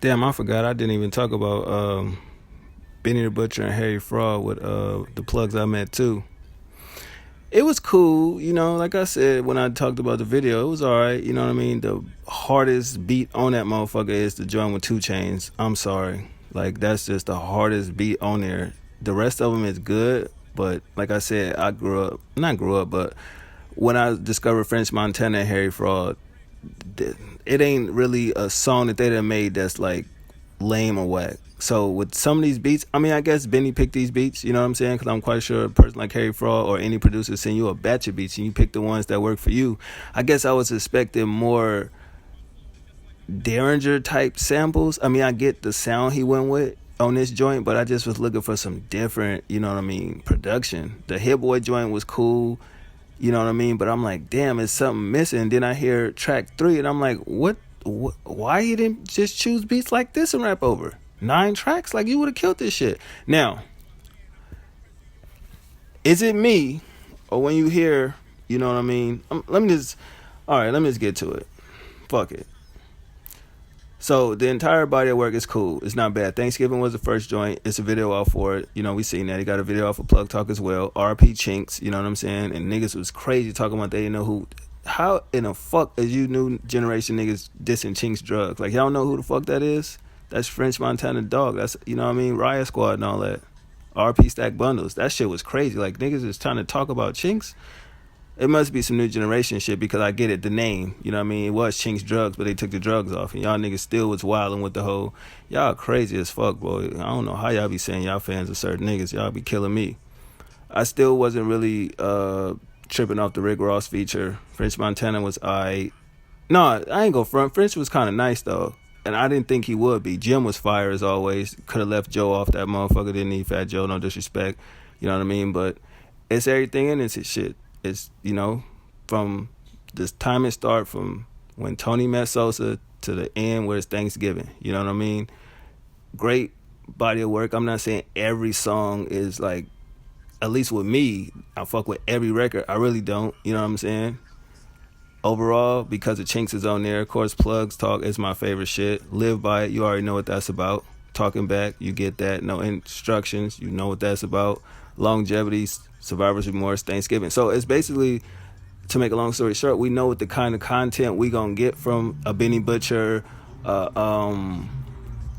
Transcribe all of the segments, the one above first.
Damn, I forgot. I didn't even talk about Benny the Butcher and Harry Fraud with the plugs I met too. It was cool, like I said when I talked about the video, it was alright, you know what I mean? The hardest beat on that motherfucker is the joint with 2 Chainz. I'm sorry. Like, that's just the hardest beat on there. The rest of them is good, but like I said, not grew up, but when I discovered French Montana and Harry Fraud, it ain't really a song that they done made that's like lame or whack. So with some of these beats, I mean, I guess Benny picked these beats, you know what I'm saying? Because I'm quite sure a person like Harry Fraud or any producer send you a batch of beats and you pick the ones that work for you. I guess I was expecting more Derringer type samples. I mean, I get the sound he went with on this joint, but I just was looking for some different, you know what I mean, production. The Hit Boy joint was cool, you know what I mean, but I'm like, damn, it's something missing. Then I hear track 3 and I'm like, what, why you didn't just choose beats like this and rap over 9 tracks? Like, you would have killed this shit. Now, is it me, or when you hear, you know what I mean, let me just get to it. Fuck it. So the entire body of work is cool. It's not bad. Thanksgiving was the first joint. It's a video out for it. You know, we seen that. He got a video out for Plug Talk as well. RP Chinks, you know what I'm saying? And niggas was crazy talking about they didn't know who. How in the fuck is you new generation niggas dissing Chinks drugs? Like, y'all know who the fuck that is? That's French Montana Dog. That's, you know what I mean? Riot Squad and all that. RP Stack Bundles. That shit was crazy. Like, niggas is trying to talk about Chinks. It must be some new generation shit because I get it, the name. You know what I mean? It was Chinks Drugs, but they took the drugs off. And y'all niggas still was wilding with the whole, y'all crazy as fuck, boy. I don't know how y'all be saying y'all fans of certain niggas. Y'all be killing me. I still wasn't really tripping off the Rick Ross feature. French Montana was I. No, I ain't go front. French was kind of nice, though. And I didn't think he would be. Jim was fire as always. Could have left Joe off that motherfucker. Didn't need Fat Joe, no disrespect. You know what I mean? But it's everything in this shit. It's, from this time it start from when Tony met Sosa to the end where it's Thanksgiving. You know what I mean? Great body of work. I'm not saying every song is like, at least with me, I fuck with every record. I really don't. You know what I'm saying? Overall, because the Chinks is on there, of course, Plugs Talk is my favorite shit. Live by it. You already know what that's about. Talking back, you get that. No instructions, you know what that's about. Longevity, Survivor's Remorse, Thanksgiving. So it's basically, to make a long story short, we know what the kind of content we gonna get from a Benny Butcher,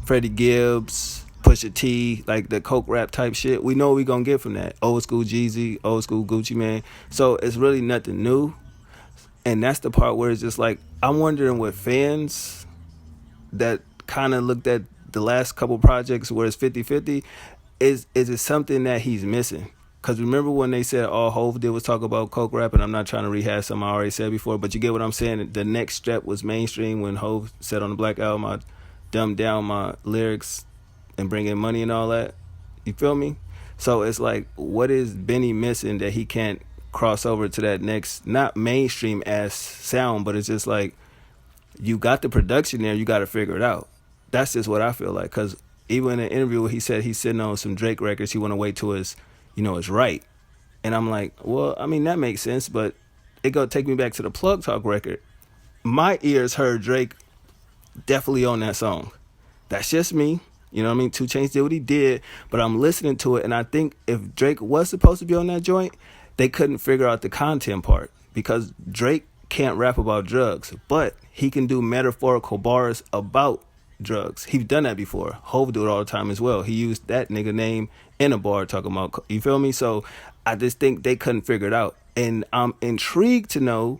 Freddie Gibbs, Pusha T, like the coke rap type shit. We know what we gonna get from that. Old school Jeezy, old school Gucci Mane. So it's really nothing new. And that's the part where it's just like, I'm wondering what fans that kind of looked at the last couple projects where it's 50-50, is it something that he's missing? Because remember when they said all Hov did was talk about coke rap, and I'm not trying to rehash something I already said before, but you get what I'm saying? The next step was mainstream when Hov said on the Black Album, I dumbed down my lyrics and bring in money and all that. You feel me? So it's like, what is Benny missing that he can't cross over to that next, not mainstream ass sound, but it's just like, you got the production there, you got to figure it out. That's just what I feel like. Because even in an interview where he said he's sitting on some Drake records, he want to wait till his, it's right. And I'm like, well, I mean, that makes sense, but it go take me back to the Plug Talk record. My ears heard Drake definitely on that song. That's just me. You know what I mean? 2 Chainz did what he did, but I'm listening to it, and I think if Drake was supposed to be on that joint, they couldn't figure out the content part because Drake can't rap about drugs, but he can do metaphorical bars about drugs. He's done that before. Hov do it all the time as well. He used that nigga name in a bar talking about, you feel me? So I just think they couldn't figure it out. And I'm intrigued to know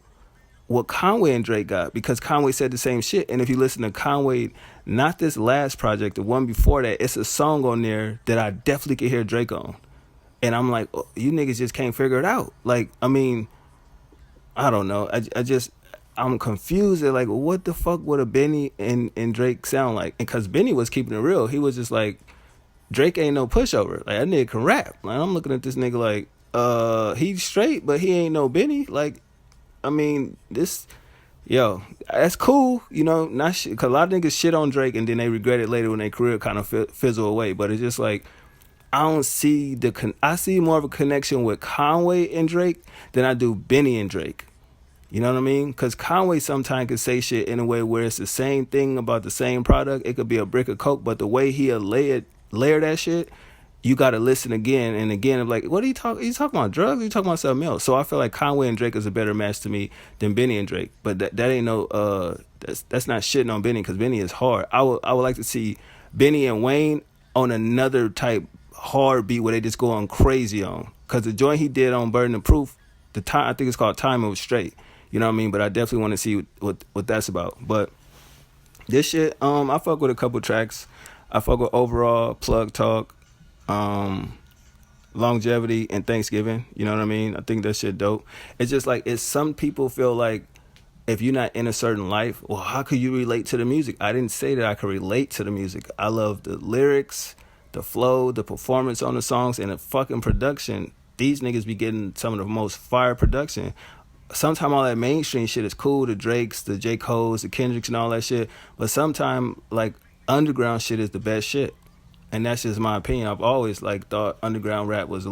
what Conway and Drake got, because Conway said the same shit. And if you listen to Conway, not this last project, the one before that, it's a song on there that I definitely could hear Drake on. And I'm like, oh, you niggas just can't figure it out. Like, I mean, I don't know. I'm confused at like, what the fuck would a Benny and Drake sound like? And because Benny was keeping it real. He was just like, Drake ain't no pushover. Like, that nigga can rap. Like, I'm looking at this nigga like, he's straight, but he ain't no Benny. Like, I mean, that's cool, not shit. Because a lot of niggas shit on Drake and then they regret it later when their career kind of fizzle away. But it's just like, I don't see I see more of a connection with Conway and Drake than I do Benny and Drake. You know what I mean? Because Conway sometimes could say shit in a way where it's the same thing about the same product. It could be a brick of coke, but the way he'll layer that shit, you got to listen again and again. Of like, what are you talking? You talking about drugs? Or you talking about something else? So I feel like Conway and Drake is a better match to me than Benny and Drake. But that ain't no that's not shitting on Benny because Benny is hard. I would like to see Benny and Wayne on another type hard beat where they just going crazy on. Because the joint he did on Burden of Proof, the time I think it's called Time, it was straight. You know what I mean? But I definitely want to see what that's about. But this shit, I fuck with a couple tracks. I fuck with Overall, Plug Talk, Longevity, and Thanksgiving. You know what I mean? I think that shit dope. It's just like, it's some people feel like if you're not in a certain life, well, how could you relate to the music? I didn't say that I could relate to the music. I love the lyrics, the flow, the performance on the songs, and the fucking production. These niggas be getting some of the most fire production. Sometimes all that mainstream shit is cool, the Drakes, the J. Cole's, the Kendricks and all that shit. But sometimes, like, underground shit is the best shit. And that's just my opinion. I've always, like, thought underground rap was a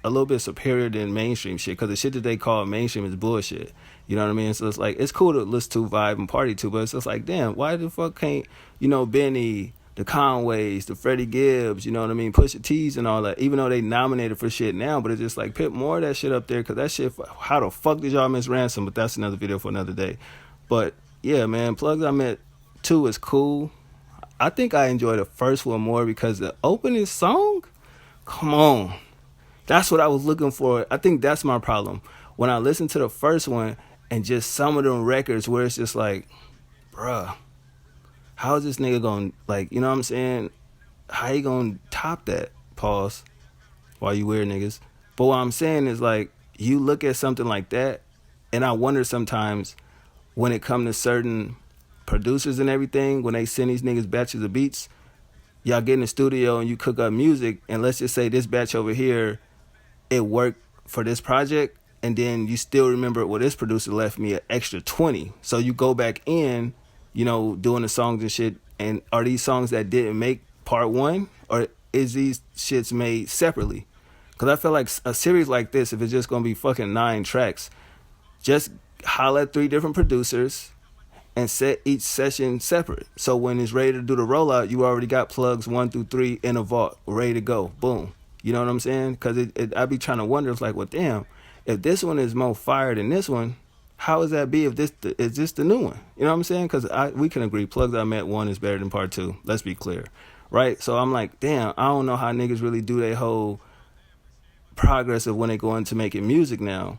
little bit superior than mainstream shit. Because the shit that they call mainstream is bullshit. You know what I mean? So it's like, it's cool to listen to, vibe, and party to. But it's just like, damn, why the fuck can't, Benny, the Conways, the Freddie Gibbs, you know what I mean, Pusha T's and all that, even though they nominated for shit now, but it's just like, put more of that shit up there, because that shit, how the fuck did y'all miss Ransom? But that's another video for another day. But yeah, man, Plugs I Met 2 is cool. I think I enjoy the first one more because the opening song, come on, that's what I was looking for. I think that's my problem. When I listen to the first one and just some of them records where it's just like, bruh, how is this nigga gonna, like, you know what I'm saying? How you gonna top that? Pause. While you weird niggas. But what I'm saying is, like, you look at something like that, and I wonder sometimes when it comes to certain producers and everything, when they send these niggas batches of beats, y'all get in the studio and you cook up music, and let's just say this batch over here, it worked for this project, and then you still remember, well, this producer left me an extra 20. So you go back in, doing the songs and shit, and are these songs that didn't make part one, or is these shits made separately? Because I feel like a series like this, if it's just going to be fucking 9 tracks, just holler at 3 different producers and set each session separate. So when it's ready to do the rollout, you already got plugs 1 through 3 in a vault, ready to go. Boom. You know what I'm saying? Because I be trying to wonder, it's like, well, damn, if this one is more fire than this one, how does that be if is this the new one? You know what I'm saying? Because we can agree, Plugs I Met 1 is better than part 2. Let's be clear. Right? So I'm like, damn, I don't know how niggas really do their whole progress of when they go into making music now,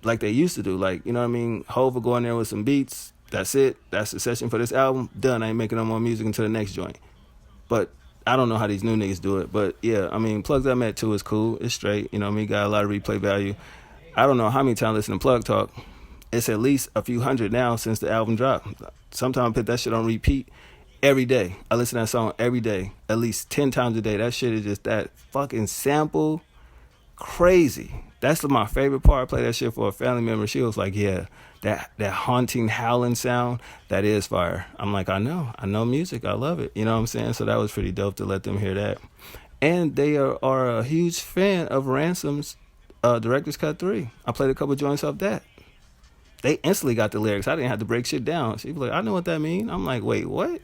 like they used to do. Like, you know what I mean? Hov will go in there with some beats. That's it. That's the session for this album. Done. I ain't making no more music until the next joint. But I don't know how these new niggas do it. But yeah, I mean, Plugs I Met 2 is cool. It's straight. You know what I mean? Got a lot of replay value. I don't know how many times I listen to Plug Talk. It's at least a few hundred now since the album dropped. Sometimes I put that shit on repeat every day. I listen to that song every day, at least 10 times a day. That shit is just that fucking sample crazy. That's my favorite part. I play that shit for a family member. She was like, yeah, that haunting howling sound, that is fire. I'm like, I know music. I love it. You know what I'm saying? So that was pretty dope to let them hear that. And they are a huge fan of Ransom's Director's Cut 3. I played a couple joints off that. They instantly got the lyrics. I didn't have to break shit down. She was like, I know what that mean. I'm like, wait, what?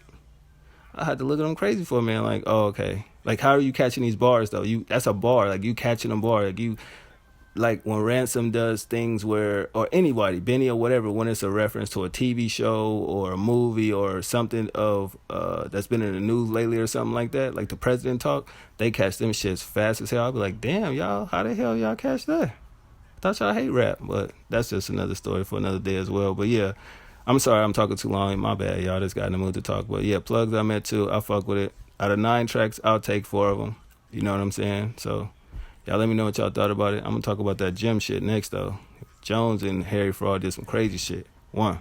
I had to look at them crazy for a minute. Like, oh, okay. Like, how are you catching these bars, though? That's a bar. Like, you catching a bar. Like when Ransom does things where, or anybody, Benny or whatever, when it's a reference to a TV show or a movie or something of that's been in the news lately or something like that, like the president talk, they catch them shits fast as hell. I'll be like, damn, y'all, how the hell y'all catch that? Thought y'all hate rap, but that's just another story for another day as well. But yeah, I'm sorry I'm talking too long. My bad, y'all. Just got in the mood to talk. But yeah, Plugs I Met 2. I fuck with it. Out of 9 tracks, I'll take 4 of them. You know what I'm saying? So y'all let me know what y'all thought about it. I'm gonna talk about that Jim shit next though. Jones and Harry Fraud did some crazy shit. 1.